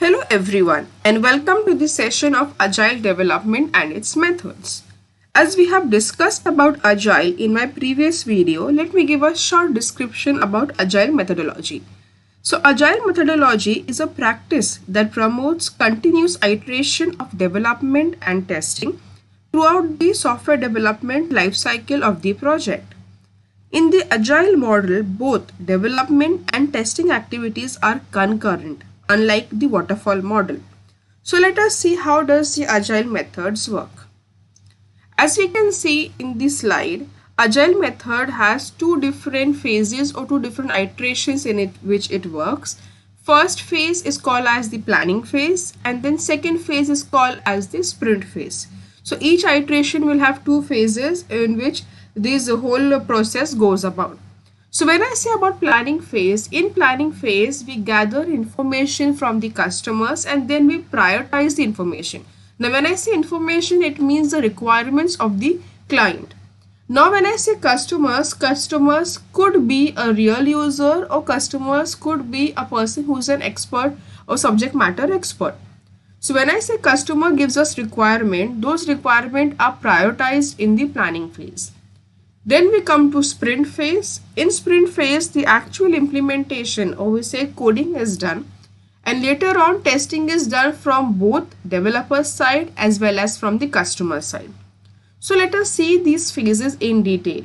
Hello everyone and welcome to the session of Agile development and its methods. As we have discussed about Agile in my previous video, let me give a short description about Agile methodology. So Agile methodology is a practice that promotes continuous iteration of development and testing throughout the software development lifecycle of the project. In the Agile model, both development and testing activities are concurrent, unlike the waterfall model. So let us see how does the Agile methods work. As we can see in this slide, Agile method has two different phases or two different iterations in it which it works. First phase is called as the planning phase, and then second phase is called as the sprint phase. So each iteration will have two phases in which this whole process goes about. So when I say about planning phase, in planning phase, we gather information from the customers and then we prioritize the information. Now when I say information, it means the requirements of the client. Now when I say customers could be a real user or customers could be a person who's an expert or subject matter expert. So when I say customer gives us requirement, those requirements are prioritized in the planning phase. Then we come to sprint phase. In sprint phase, the actual implementation or we say coding is done, and later on testing is done from both developer side as well as from the customer side. So let us see these phases in detail.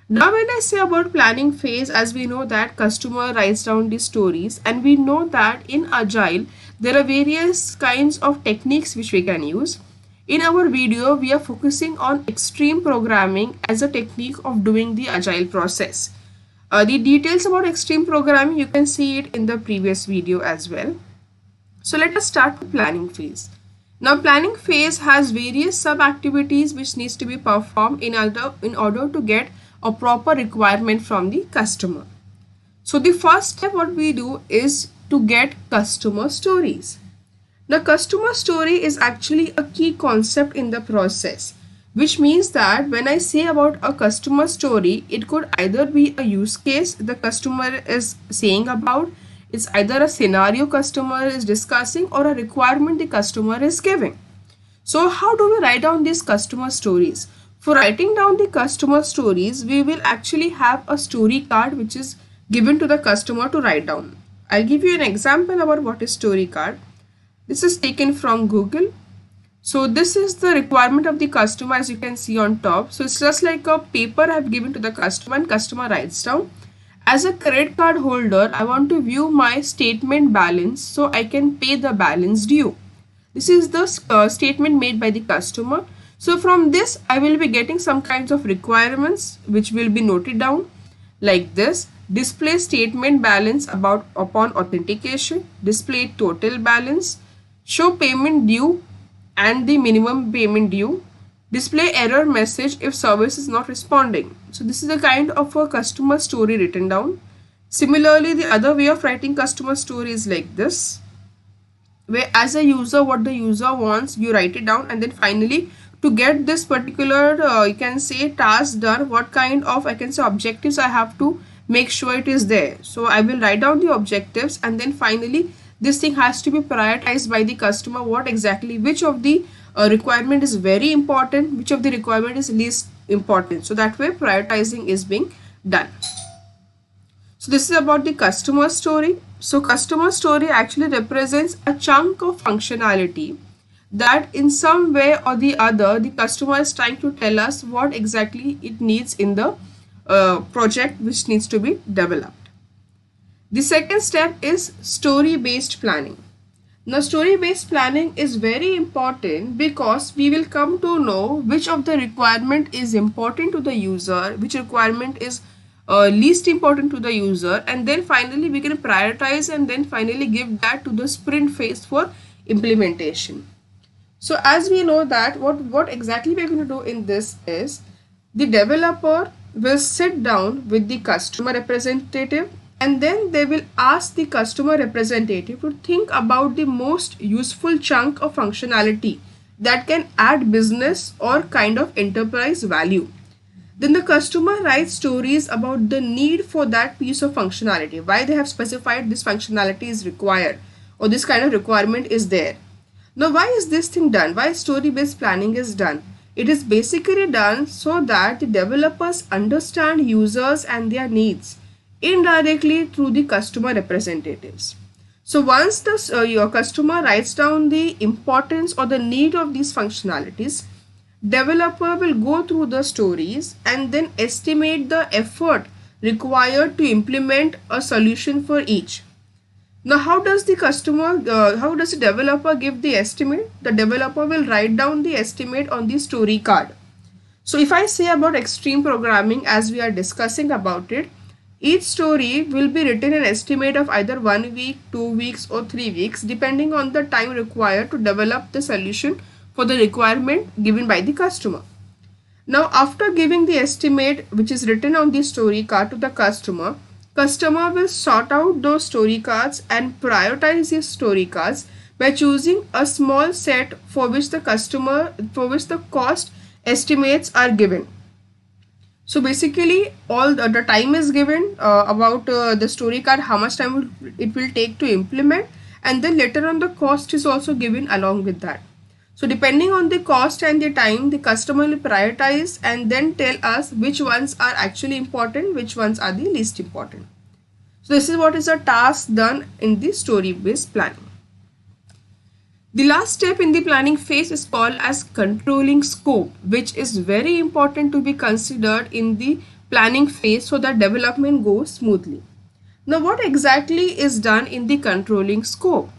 Now when I say about planning phase, as we know that customer writes down the stories, and we know that in Agile there are various kinds of techniques which we can use. In our video, we are focusing on extreme programming as a technique of doing the Agile process. The details about extreme programming, you can see it in the previous video as well. So let us start with planning phase. Now planning phase has various sub-activities which needs to be performed in order to get a proper requirement from the customer. So the first step what we do is to get customer stories. The customer story is actually a key concept in the process, which means that when I say about a customer story, it could either be a use case the customer is saying about, it's either a scenario customer is discussing or a requirement the customer is giving. So how do we write down these customer stories? For writing down the customer stories, we will actually have a story card which is given to the customer to write down. I'll give you an example about what is story card. This is taken from Google. So this is the requirement of the customer, as you can see on top. So it's just like a paper I've given to the customer and customer writes down. As a credit card holder, I want to view my statement balance so I can pay the balance due. This is the statement made by the customer. So from this, I will be getting some kinds of requirements which will be noted down like this. Display statement balance upon authentication, display total balance, show payment due and the minimum payment due, display error message if service is not responding. So this is a kind of a customer story written down. Similarly, the other way of writing customer story is like this, where as a user, what the user wants, you write it down, and then finally to get this particular you can say task done, what kind of I can say objectives I have to make sure it is there. So I will write down the objectives, and then finally this thing has to be prioritized by the customer, what exactly, which of the requirement is very important, which of the requirement is least important. So that way prioritizing is being done. So this is about the customer story. So customer story actually represents a chunk of functionality that in some way or the other the customer is trying to tell us what exactly it needs in the project which needs to be developed. The second step is story-based planning. Now story-based planning is very important because we will come to know which of the requirement is important to the user, which requirement is least important to the user, and then finally we can prioritize and then finally give that to the sprint phase for implementation. So as we know that what exactly we're going to do in this is the developer will sit down with the customer representative, and then they will ask the customer representative to think about the most useful chunk of functionality that can add business or kind of enterprise value. Then the customer writes stories about the need for that piece of functionality, why they have specified this functionality is required, or this kind of requirement is there. Now, why is this thing done? Why story-based planning is done? It is basically done so that the developers understand users and their needs indirectly through the customer representatives. So once your customer writes down the importance or the need of these functionalities, developer will go through the stories and then estimate the effort required to implement a solution for each. Now, how does the developer give the estimate? The developer will write down the estimate on the story card. So if I say about extreme programming, as we are discussing about it, each story will be written an estimate of either 1 week, 2 weeks or 3 weeks, depending on the time required to develop the solution for the requirement given by the customer. Now, after giving the estimate which is written on the story card to the customer will sort out those story cards and prioritize these story cards by choosing a small set for which the cost estimates are given. So basically all the time is given about the story card, how much time it will take to implement, and then later on the cost is also given along with that. So depending on the cost and the time, the customer will prioritize and then tell us which ones are actually important, which ones are the least important. So this is what is a task done in the story-based planning. The last step in the planning phase is called as controlling scope, which is very important to be considered in the planning phase so that development goes smoothly. Now, what exactly is done in the controlling scope?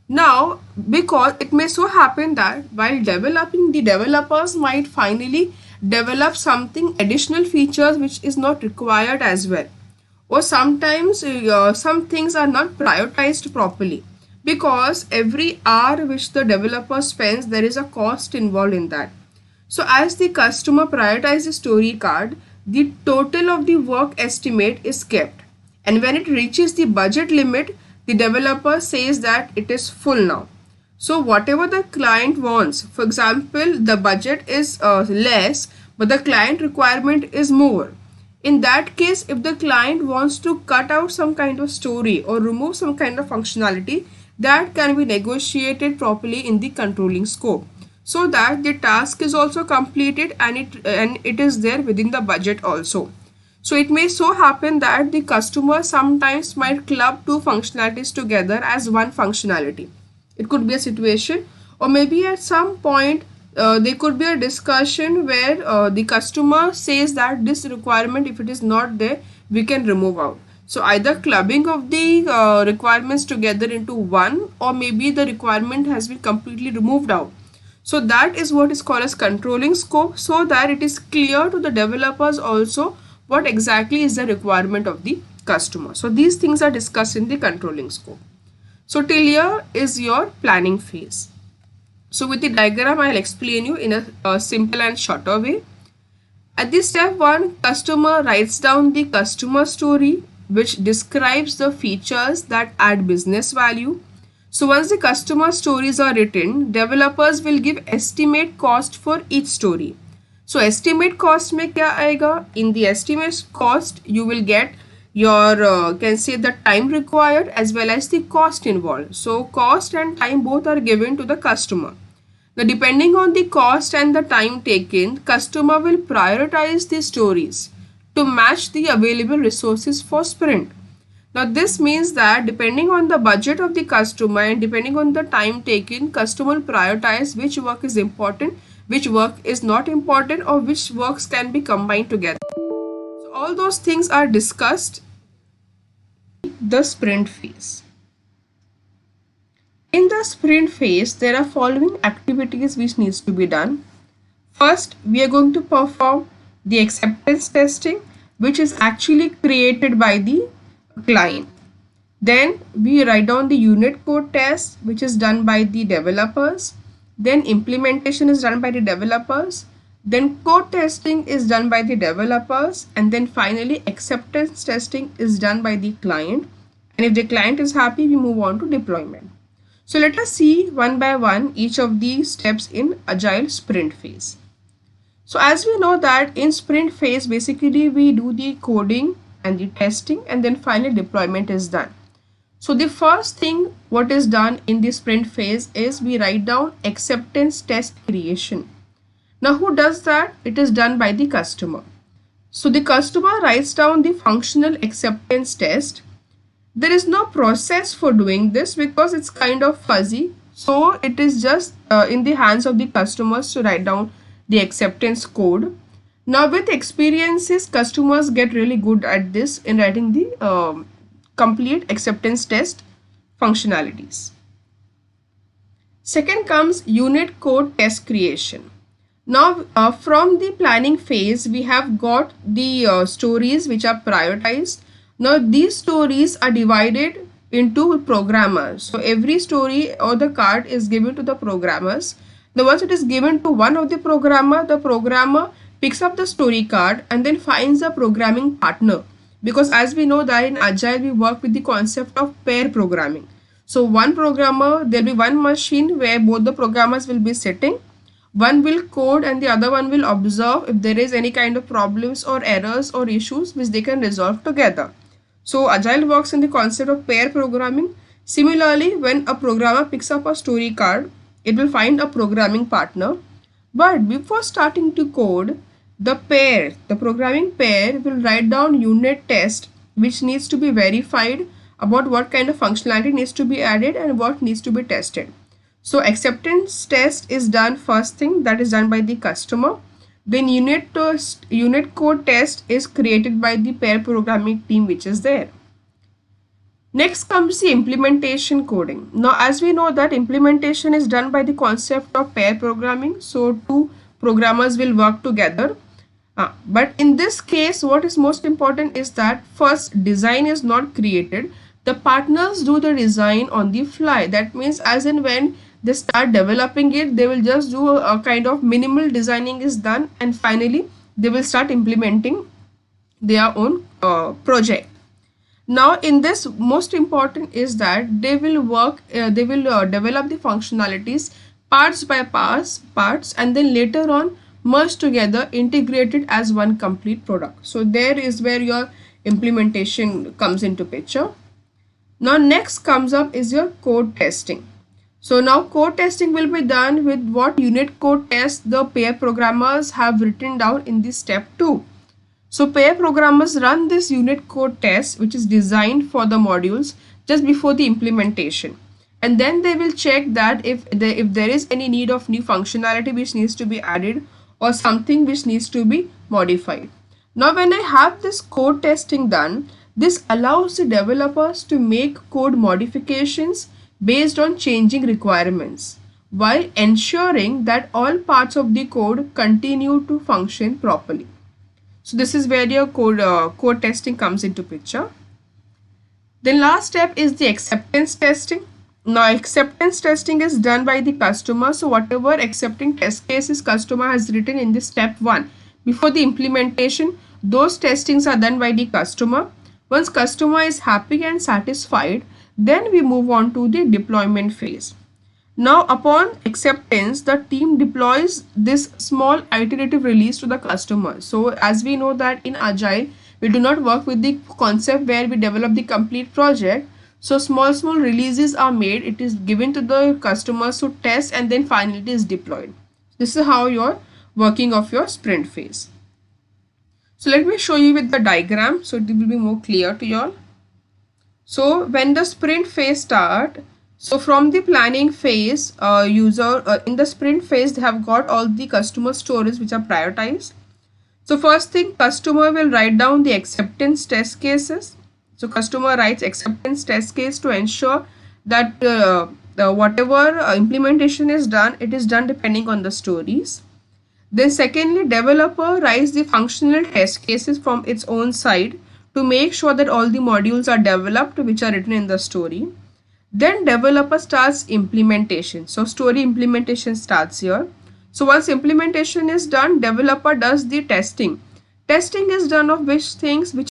Now, because it may so happen that while developing, the developers might finally develop something additional features which is not required as well, or sometimes some things are not prioritized properly, because every hour which the developer spends, there is a cost involved in that. So as the customer prioritizes story card, the total of the work estimate is kept, and when it reaches the budget limit, the developer says that it is full now. So whatever the client wants, for example, the budget is less, but the client requirement is more. In that case, if the client wants to cut out some kind of story or remove some kind of functionality, that can be negotiated properly in the controlling scope, so that the task is also completed and it is there within the budget also. So it may so happen that the customer sometimes might club two functionalities together as one functionality. It could be a situation, or maybe at some point there could be a discussion where the customer says that this requirement, if it is not there, we can remove out. So either clubbing of the requirements together into one, or maybe the requirement has been completely removed out. So that is what is called as controlling scope, so that it is clear to the developers also what exactly is the requirement of the customer. So these things are discussed in the controlling scope. So till here is your planning phase. So with the diagram, I'll explain you in a simple and shorter way. At this step 1, customer writes down the customer story, which describes the features that add business value. So once the customer stories are written, developers will give estimate cost for each story. So estimate cost में क्या आएगा? In the estimate cost, you will get your can say the time required as well as the cost involved. So cost and time both are given to the customer. Now, depending on the cost and the time taken, customer will prioritize the stories to match the available resources for sprint. Now, this means that depending on the budget of the customer and depending on the time taken, customer will prioritize which work is important, which work is not important, or which works can be combined together. So all those things are discussed in the sprint phase. In the sprint phase, there are following activities which needs to be done. First, we are going to perform the acceptance testing, which is actually created by the client. Then we write down the unit code test, which is done by the developers. Then implementation is done by the developers. Then code testing is done by the developers. And then finally acceptance testing is done by the client. And if the client is happy, we move on to deployment. So let us see one by one each of these steps in agile sprint phase. So as we know that in sprint phase, basically we do the coding and the testing, and then finally deployment is done. So the first thing what is done in the sprint phase is we write down acceptance test creation. Now who does that? It is done by the customer. So the customer writes down the functional acceptance test. There is no process for doing this because it's kind of fuzzy. So it is just in the hands of the customers to write down the acceptance code. Now with experiences, customers get really good at this in writing the complete acceptance test functionalities. Second comes unit code test creation. Now from the planning phase, we have got the stories which are prioritized. Now these stories are divided into programmers. So every story or the card is given to the programmers. Now once it is given to one of the programmer picks up the story card and then finds a programming partner. Because as we know that in Agile we work with the concept of pair programming. So one programmer, there will be one machine where both the programmers will be sitting. One will code and the other one will observe if there is any kind of problems or errors or issues which they can resolve together. So Agile works in the concept of pair programming. Similarly, when a programmer picks up a story card, it will find a programming partner. But before starting to code, the programming pair will write down unit test which needs to be verified about what kind of functionality needs to be added and what needs to be tested. So acceptance test is done first thing, that is done by the customer. Then unit code test is created by the pair programming team which is there. Next comes the implementation coding. Now as we know that implementation is done by the concept of pair programming. So two programmers will work together. But in this case what is most important is that first design is not created. The partners do the design on the fly. That means as and when they start developing it, they will just do a kind of minimal designing is done and finally they will start implementing their own project. Now in this most important is that they will develop the functionalities parts by parts and then later on merge together, integrated as one complete product. So there is where your implementation comes into picture. Now next comes up is your code testing. So now code testing will be done with what unit code test the pair programmers have written down in the step 2. So pair programmers run this unit code test which is designed for the modules just before the implementation. And then they will check that if there is any need of new functionality which needs to be added or something which needs to be modified. Now when I have this code testing done, this allows the developers to make code modifications based on changing requirements while ensuring that all parts of the code continue to function properly. So this is where your code testing comes into picture. Then last step is the acceptance testing. Now acceptance testing is done by the customer. So whatever accepting test cases customer has written in the step 1 before the implementation, those testings are done by the customer. Once customer is happy and satisfied, then we move on to the deployment phase. Now upon acceptance, the team deploys this small iterative release to the customer. So as we know that in Agile, we do not work with the concept where we develop the complete project. So small releases are made. It is given to the customers to test and then finally it is deployed. This is how you're working of your sprint phase. So let me show you with the diagram so it will be more clear to you all. So when the sprint phase start, so from the planning phase, in the sprint phase they have got all the customer stories which are prioritized. So first thing, customer will write down the acceptance test cases. So customer writes acceptance test case to ensure that whatever implementation is done, it is done depending on the stories. Then secondly, developer writes the functional test cases from its own side to make sure that all the modules are developed which are written in the story. Then developer starts implementation. So story implementation starts here. So once implementation is done, developer does the testing. Testing is done of which things which